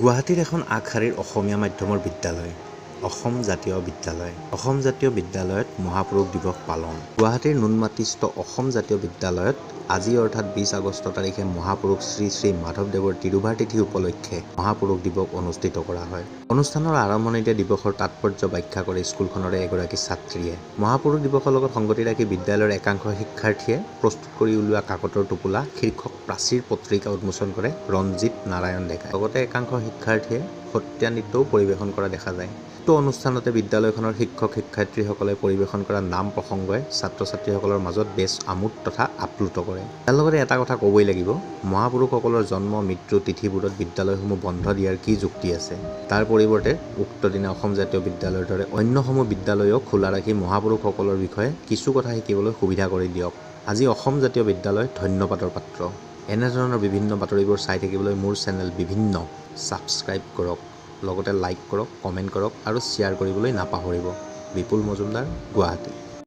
গুৱাহাটীৰ এখন আগশাৰীৰ অসমীয়া মাধ্যমৰ বিদ্যালয় অসম জাতীয় বিদ্যালয়। অসম জাতীয় বিদ্যালয়ত মহাপুৰুষ দিৱস পালন। গুৱাহাটীৰ নুনমাটিস্থ অসম জাতীয় বিদ্যালয়ত আজি অৰ্থাৎ 20 আগষ্ট তাৰিখে মহাপুৰুষ শ্ৰী শ্ৰী মাধৱদেৱৰ তিৰুভাৰ তিথি উপলক্ষে মহাপুৰুষ দিৱস অনুষ্ঠিত কৰা হয়। অনুষ্ঠানৰ আৰম্ভণিতে দিৱসৰ তাৎপৰ্য ব্যাখ্যা কৰে স্কুলখনৰে এগৰাকী ছাত্ৰীয়ে। মহাপুৰুষ দিৱসৰ লগত সংগতি ৰাখি বিদ্যালয়ৰ একাংশ শিক্ষাৰ্থীয়ে প্ৰস্তুত কৰি উলিওৱা কাকতৰ টোপোলা শীৰ্ষক প্ৰাচীৰ পত্ৰিকা উন্মোচন কৰে ৰঞ্জিত নাৰায়ণ ডেকাই। লগতে একাংশ শিক্ষাৰ্থীয়ে সত্ৰীয়া নৃত্যও পৰিৱেশন কৰা দেখা যায়। উক্ত অনুষ্ঠানতে বিদ্যালয়খনৰ শিক্ষক শিক্ষাৰ্থীসকলে পৰিৱেশন কৰা নাম প্ৰসংগই ছাত্ৰ ছাত্ৰীসকলৰ মাজত বেছ আমোদ তথা আপ্লুত কৰে। তাৰ লগতে এটা কথা ক'বই লাগিব, মহাপুৰুষসকলৰ জন্ম মৃত্যু তিথিবোৰত বিদ্যালয়সমূহ বন্ধ দিয়াৰ কি যুক্তি আছে। তাৰ পৰিৱৰ্তে উক্ত দিনা অসম জাতীয় বিদ্যালয়ৰ দৰে অন্যসমূহ বিদ্যালয়ও খোলা ৰাখি মহাপুৰুষসকলৰ বিষয়ে কিছু কথা শিকিবলৈ সুবিধা কৰি দিয়ক। আজি অসম জাতীয় বিদ্যালয় ধন্যবাদৰ পাত্ৰ। এনেধৰণৰ বিভিন্ন বাতৰিবোৰ চাই থাকিবলৈ মোৰ চেনেল বিভিন্ন ছাবস্ক্ৰাইব কৰক, লগতে লাইক কৰক, কমেণ্ট কৰক আৰু শ্বেয়াৰ কৰিবলৈ নাপাহৰিব। বিপুল মজুমদাৰ, গুৱাহাটী।